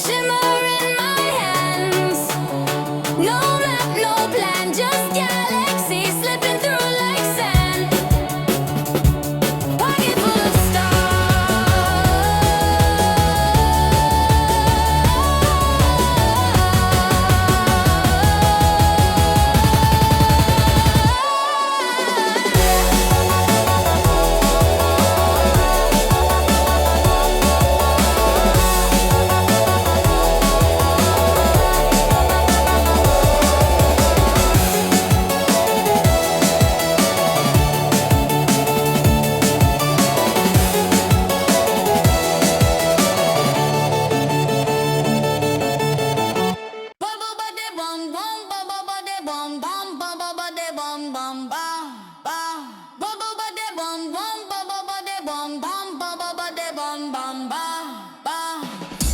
shimmer in my hands. No map, no plan, just galaxies slipping through like sand. Pocket full of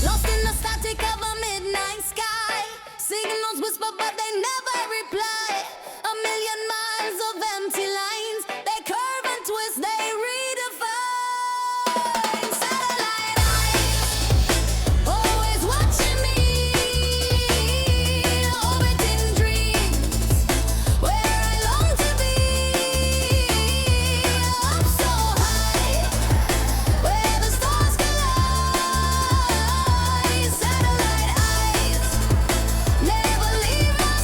lost in the static of a midnight sky. Signals whisper, but they never reply. A million miles of empty lines. They curve and twist, they redefine. Satellite eyes, always watching me. Orbiting dreams, where I long to be. Up so high, where the stars collide. Satellite eyes, never leave my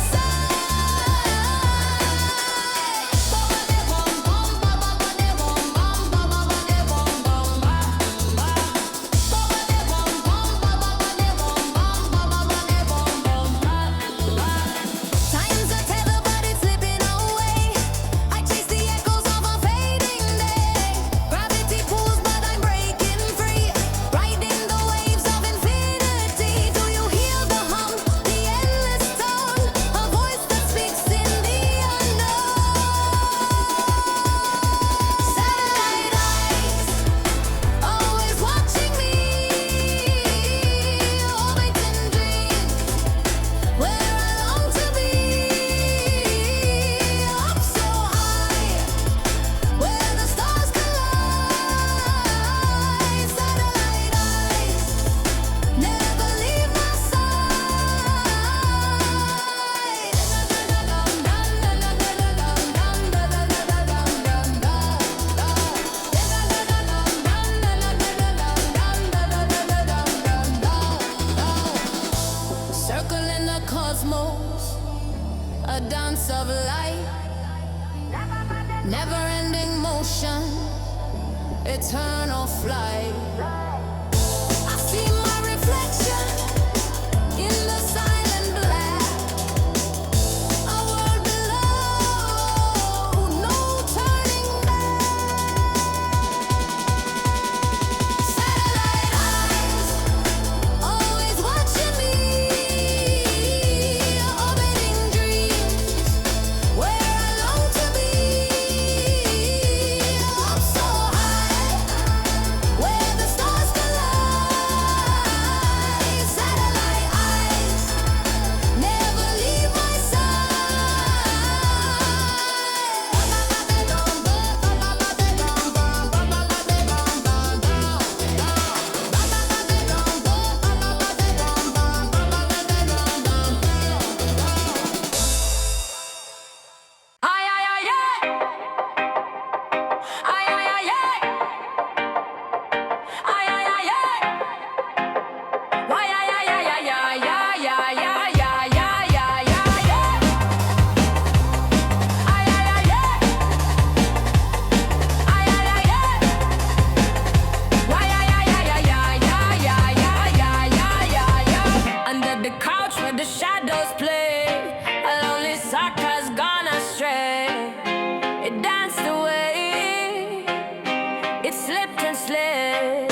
Time's a tether, but it's slipping away. I chase the echoes of a fading day. Gravity pulls, but I'm breaking free. Riding the waves of infinity. Do you hear the hum, the endless tone? A voice that speaks in the unknown. Satellite eyes, always watching me. Orbiting dreams, where I long to be. Up so high, where the stars collide. Satellite eyes, never leave my side. Circling the cosmos, a dance of light, never-ending motion, eternal flight. I see my reflection in the silent black. A world below, no turning back. Satellite eyes, always watching me. Orbiting dreams, where I long to be. Up so high, where the stars collide. Satellite eyes, never leave my Under the couch where the shadows play, a lonely sucker's gone astray. It danced away, it slipped and slid.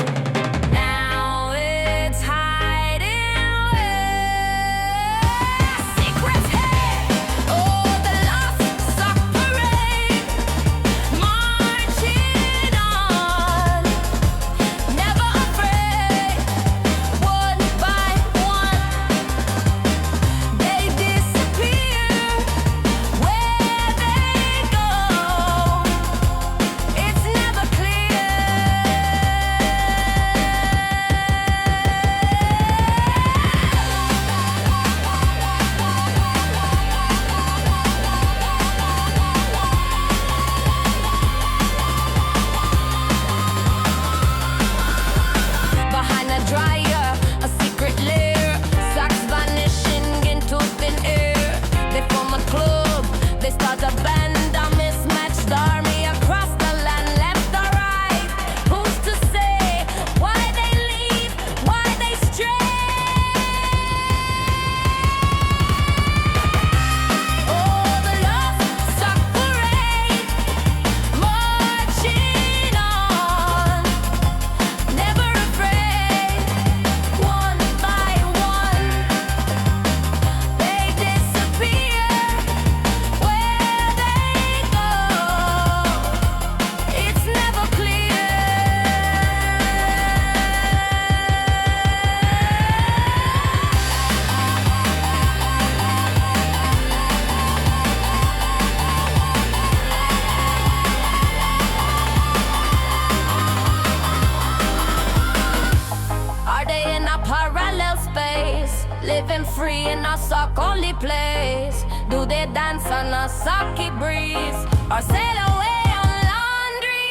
Now it's hiding away. Secrets hid, oh, the lost sock parade. Marching on, never afraid. One by one, they disappear. living free in a sock only place. Do they dance on a socky breeze or sail away on laundry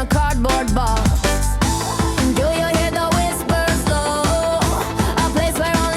cardboard box. Do you hear the whispers though? A place where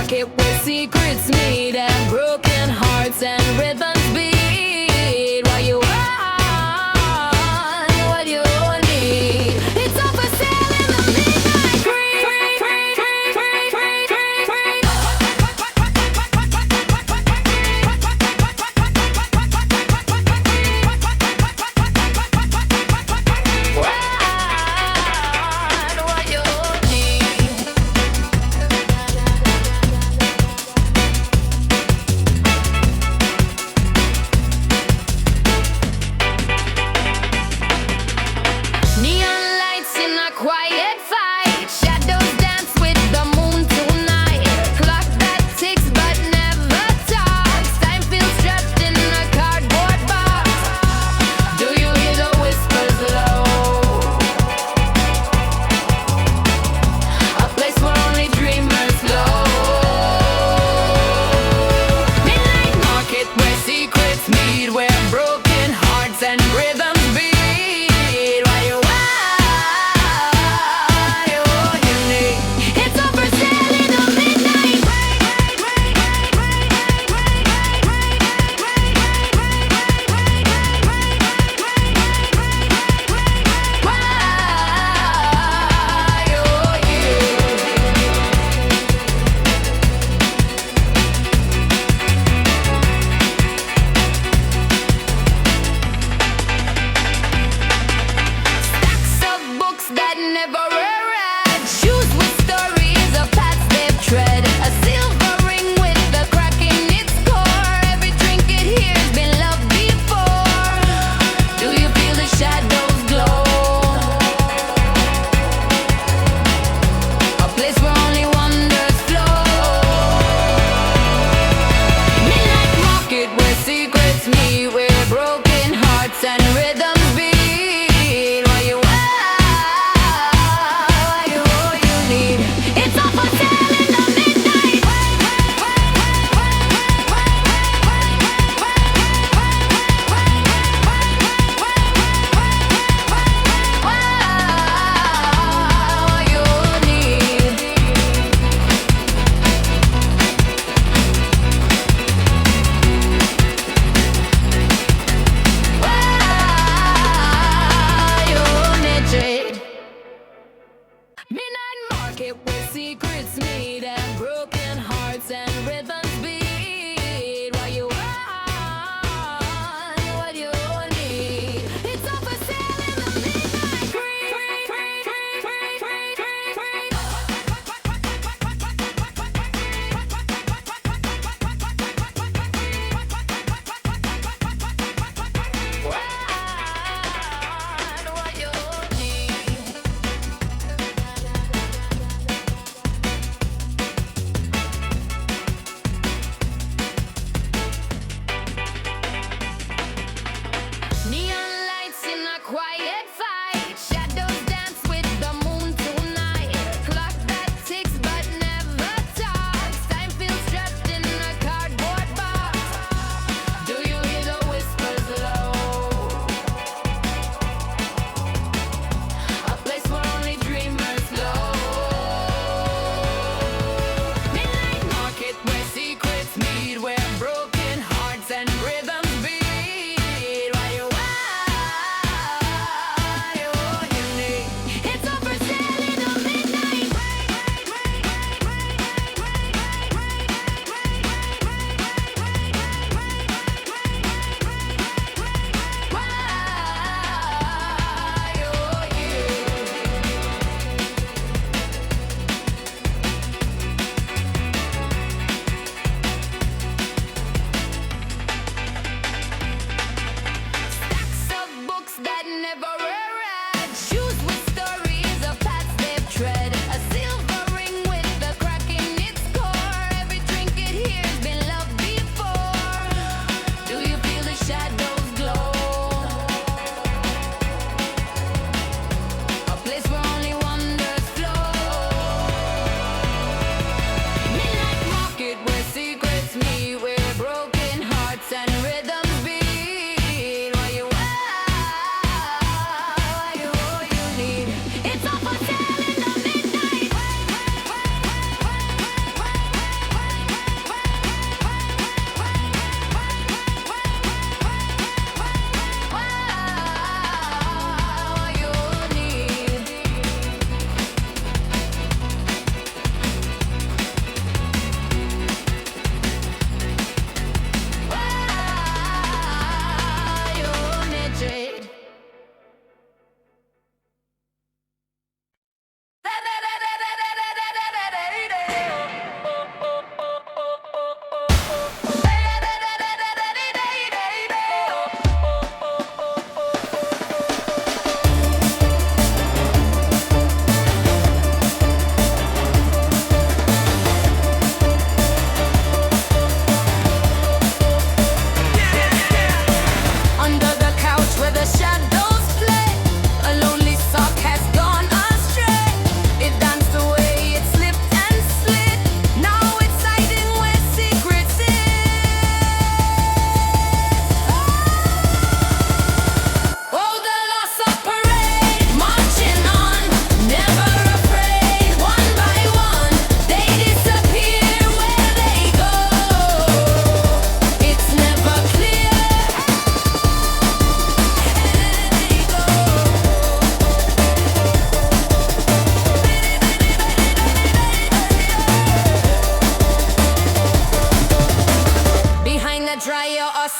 pocket where secrets meet and broken hearts and rhythms beat. What you want, what you need, it's all for sale in the midnight creep.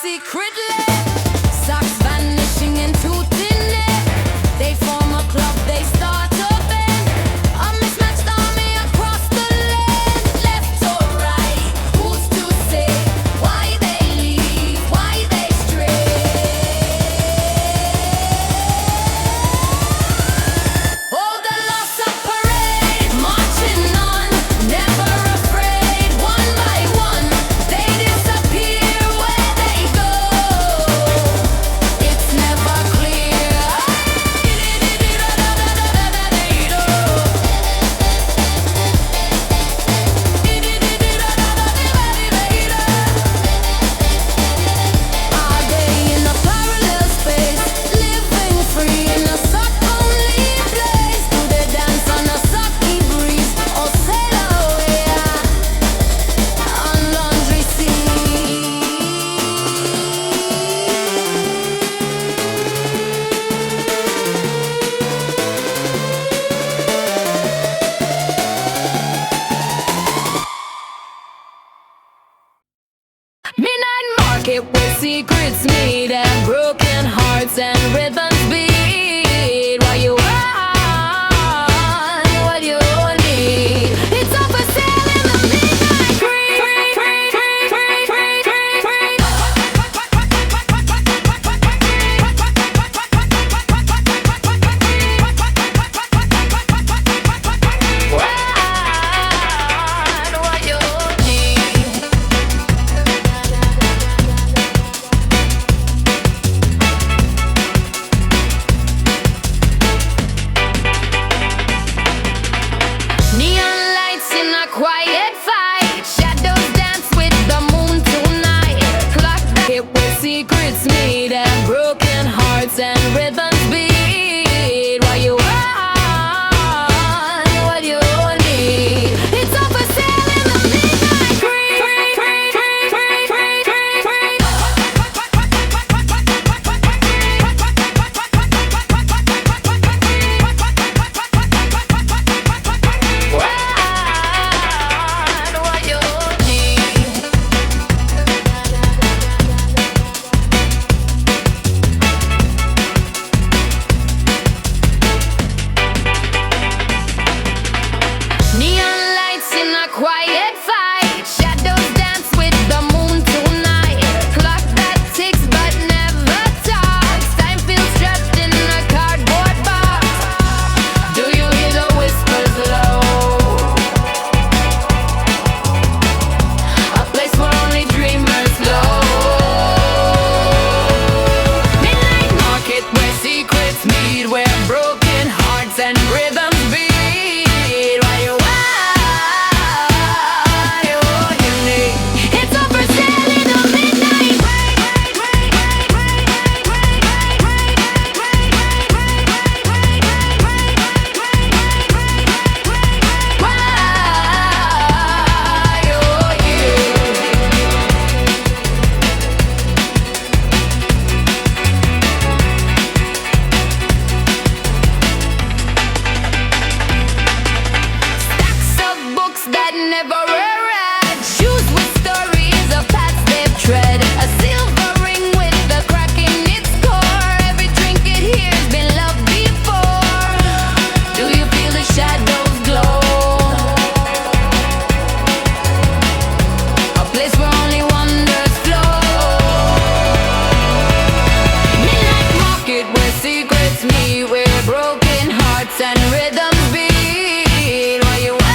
secretly. Socks vanishing into thin air. They form a club, they start a band. A mismatched army across the land. Left or right, who's to say why they leave, why they stray? Oh, the loss of parade, marching on, never afraid. One by one, they disappear where they go. It's never clear. Are they in a parallel space, living free in a suck-only place? Do they dance on a sucky breeze or sail away on laundry sea? Midnight market where secrets meet and broken hearts and rhythms beat. What you want, what you need. It's all for sale in the midnight what you need. Neon lights in a quiet fight. Shadows dance with the moon tonight. Clock that hit where secrets meet and broken hearts and rhythms beat. What you want, what you need. It's all for sale in the midnight what you need. Neon lights in a quiet fight. Shadows dance with the moon tonight. Clock that ticks but never talks. Time feels trapped in a cardboard box. Do you hear the whispers low? A place where only dreamers go. Midnight market where secrets meet, where broken hearts and rhythms beat. What you want, what you need. It's all for sale in the midnight. Stacks of books that never read. Shoes with stories of paths they've tread. A silver ring with the crack in its core. Every trinket here's been loved before. Do you feel the shadows glow? A place where only wonders flow. Midnight market where secrets meet, where broken hearts and rhythms beat. What you want,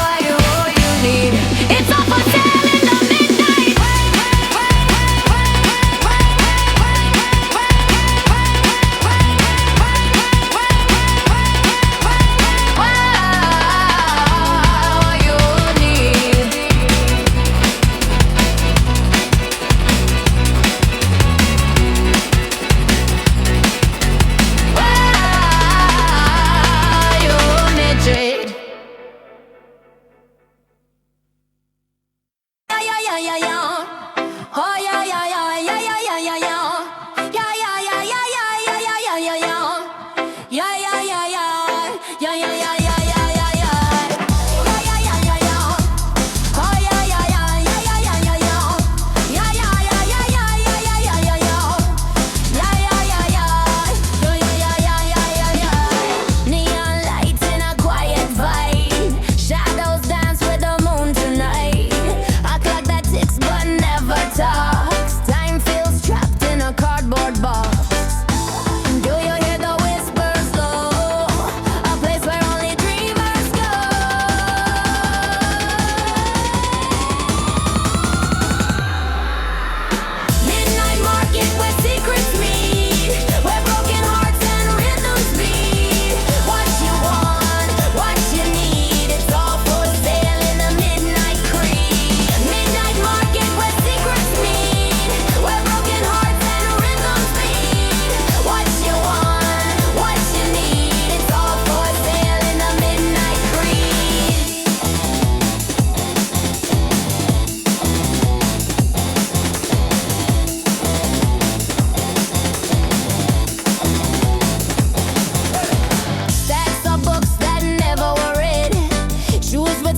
what you need. It's all for sale in the midnight. What you need.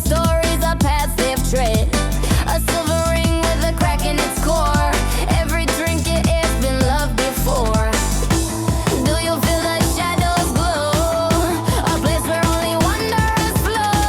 story's a passive trait. A silver ring with a crack in its core. Every trinket it's been loved before. Do you feel the shadows glow? A place where only wanderers flow.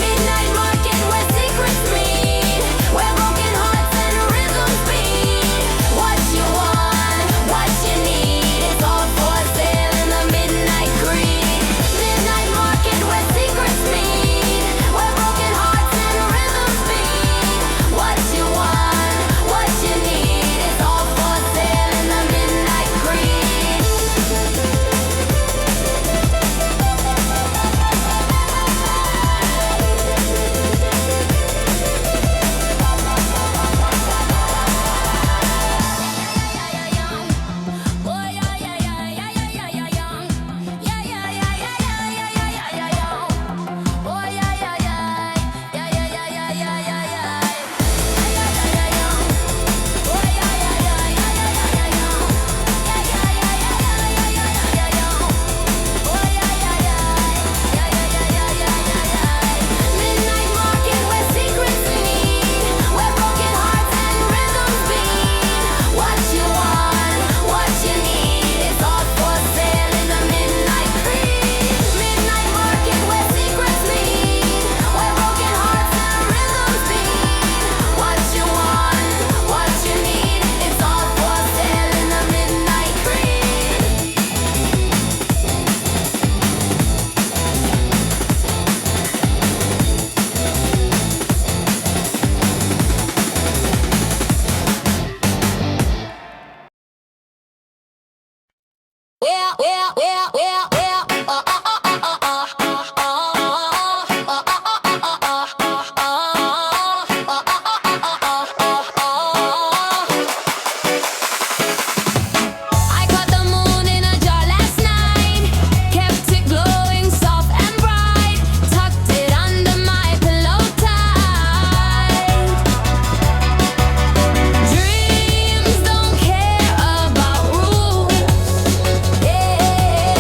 Midnight market where secrets meet, where broken hearts and rhythms beat. What you want, what you need, it's all for sale in the midnight greed. Midnight market where secrets meet, where broken hearts and rhythms beat. What you want, what you need, it's all for sale in the midnight greed. Midnight market where secrets meet, where broken hearts and rhythms beat. What you want, what you need, it's all for sale in the midnight greed. Midnight market where secrets meet, where broken hearts and rhythms beat. What you want, what you need, it's all for sale in the midnight greed. I caught the moon in a jar last night, kept it glowing soft and bright, tucked it under my pillow tight. Dreams don't care about rules. Yeah.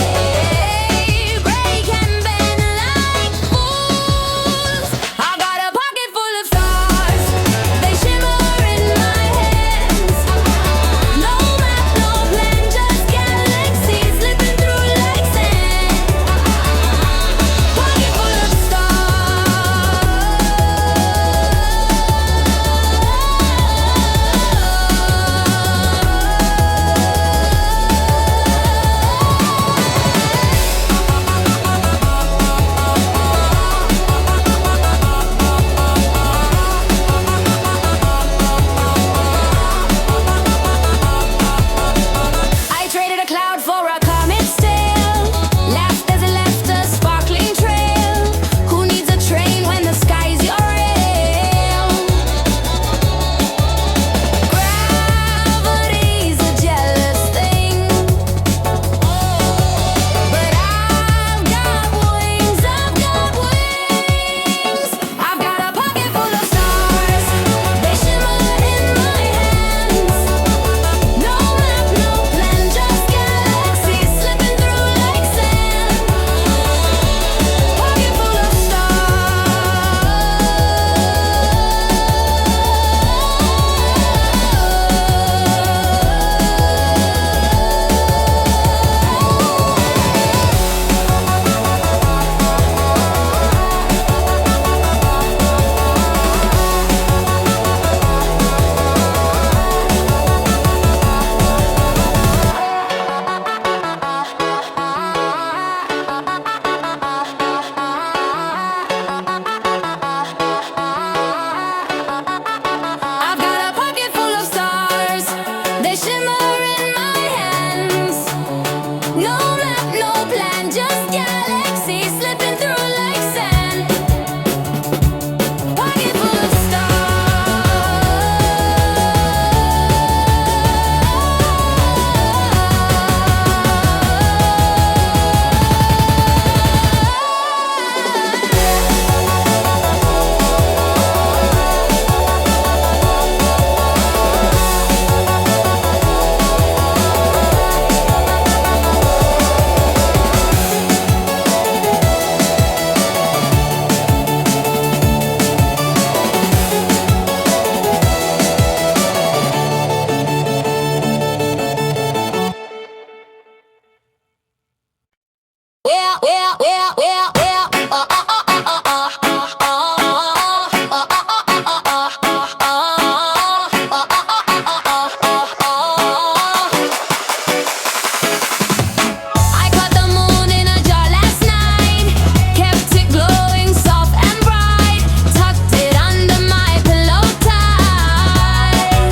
I caught the moon in a jar last night, kept it glowing soft and bright, tucked it under my pillow tight.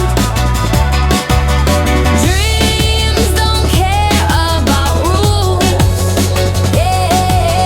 Dreams don't care about rules, yeah.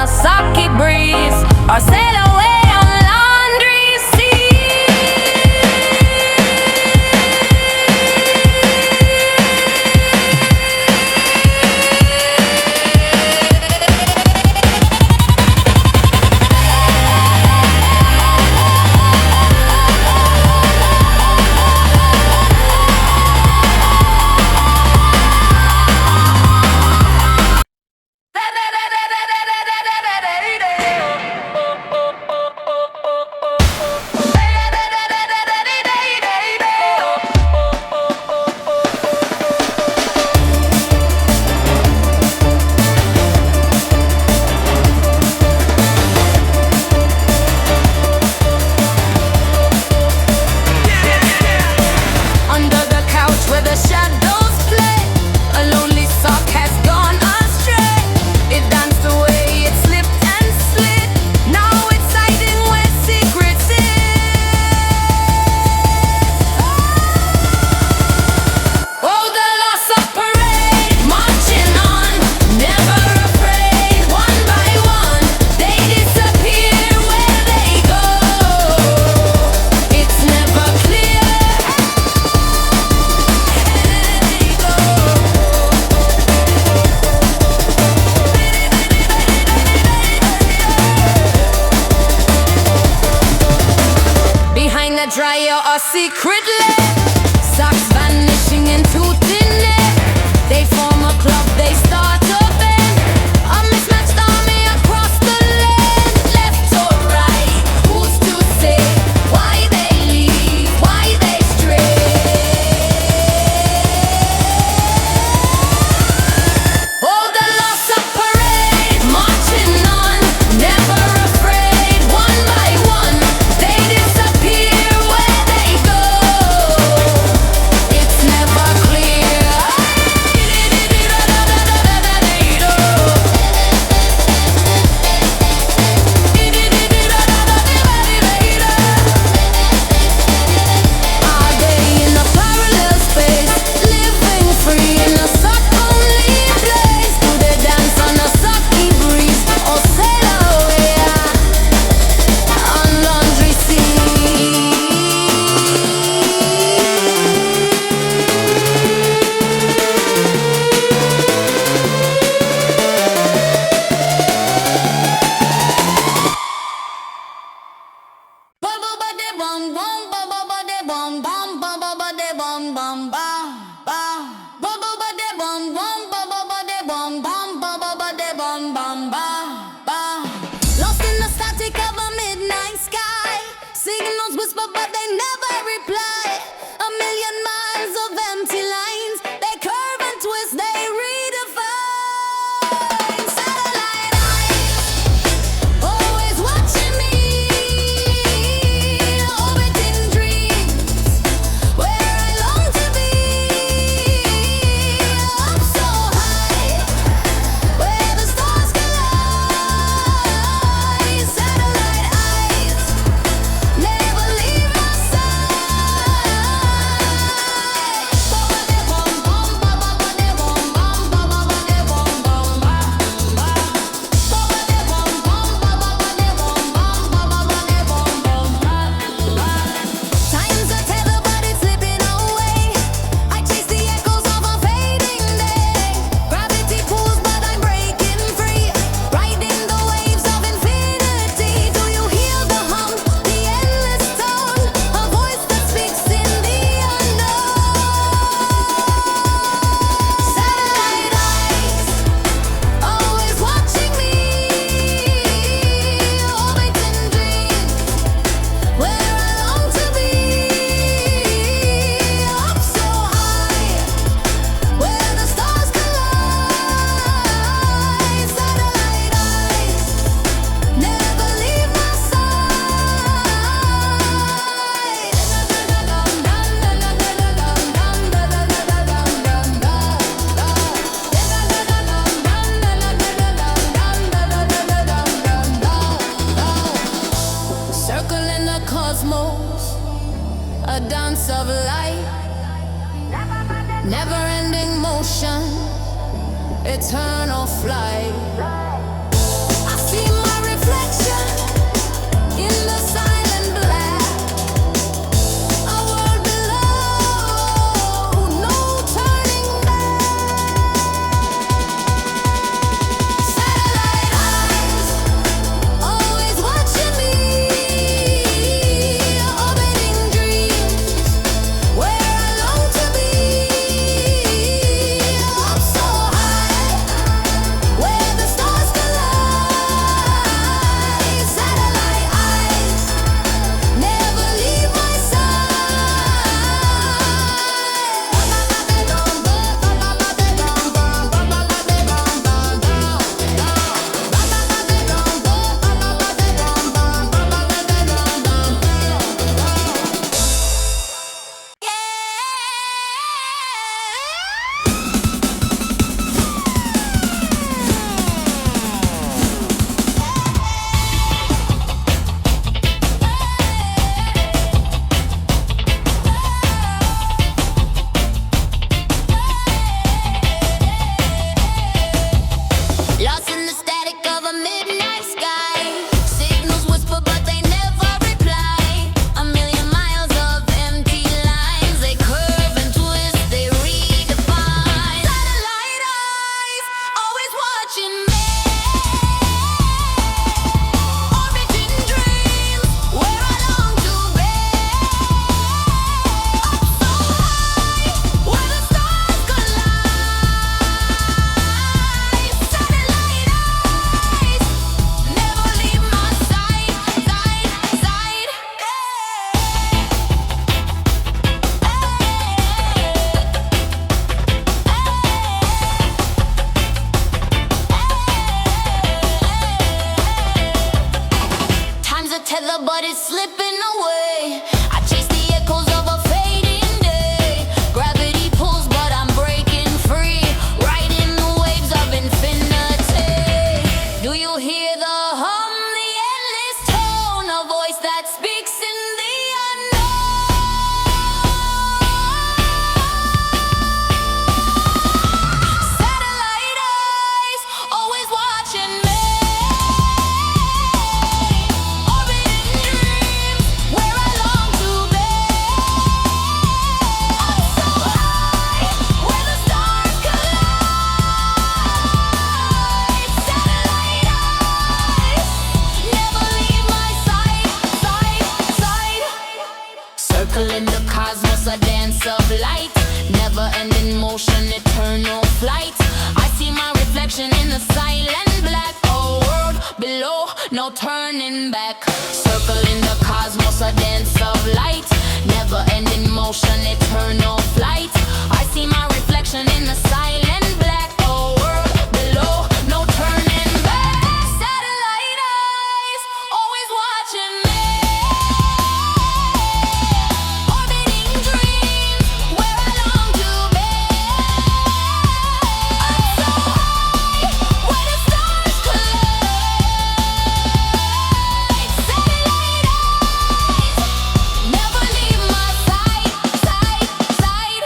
a socky breeze or sail away on laundry dryer or secretly socks vanishing into thin air. They form a club, they start a band, a mismatched army across the land. Left or right, who's to say why they leave, why they stray? Oh, the loss of parade, marching on, never afraid. One by one, they disappear. It's never clear. Are they in a parallel space, living free in a sock-only place? Do they dance on a socky breeze or sail away on laundry sea? Lost in the static of a midnight sky, signals whisper but they never reply. A million miles of empty lines, they curve and twist, they redefine. Satellite eyes, always watching me, orbiting dreams, where I long to be. Up so high, where the stars collide. Satellite eyes, never leave my Time's a tether, but it's slipping away. I chase the echoes of a fading day. Gravity pulls, but I'm breaking free, riding the waves of infinity. Do you hear the hum, the endless tone, a voice that speaks in the unknown? Satellite eyes, always watching me, orbiting dreams, where I long to be. Up so high, where the stars collide. Satellite eyes, never leave my side. Circling the cosmos, a dance of light, never-ending motion, eternal flight. I see no turning back. Circling the cosmos, a dance of light. Never ending motion, eternal flight. I see my reflection in the silent black. Oh, world below, no turning back. Satellite eyes, always watching me. Orbiting dreams, where I long to be. Up so high, where the stars collide. Satellite eyes, never leave my side, side, side.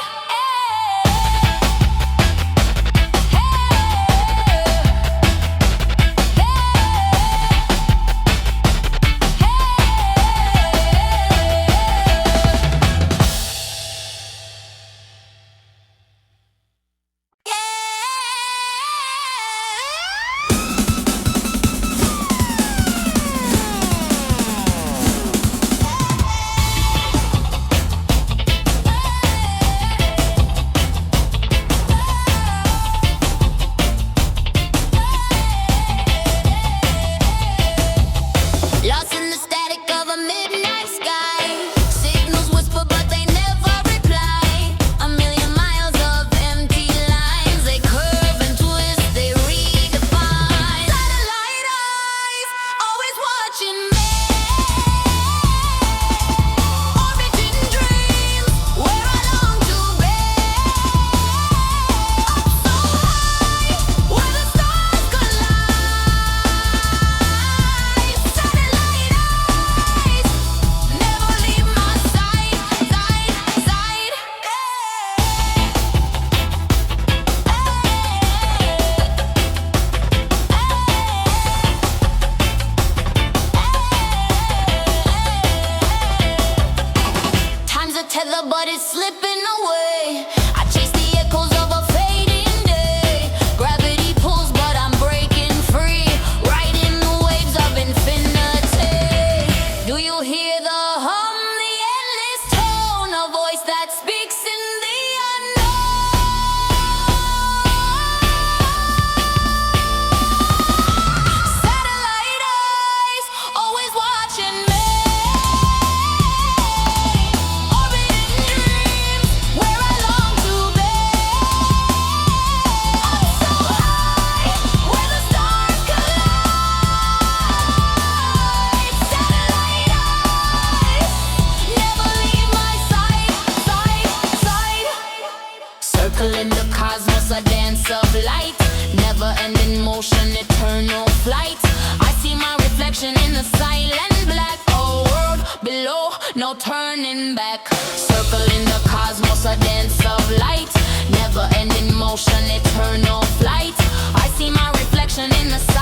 Lost in the static of a midnight sky. Signals whisper but they never reply. A million miles of empty lines. They curve and twist, they redefine. Satellite eyes, always watching me. Orbiting dreams, where I long to be. Up so high, where the stars collide. Satellite eyes, never leave my side, side, side. Time's a tether, but it's slipping away. I chase the echoes of a fading day. Gravity pulls, but I'm breaking free. Riding the waves of infinity. Do you hear the hum, the endless tone? A voice that speaks in the unknown. Satellite eyes, always watching me. Orbiting dreams, where I long to be. Up so high, where the stars collide. Satellite eyes, never leave my side, side, side. Circling the cosmos, a dance of light. Never ending motion, eternal flight. I see my reflection in the silent black. Oh, world below, no turning back. Circling the cosmos, a dance of light. Never ending motion, eternal flight. I see my reflection in the silent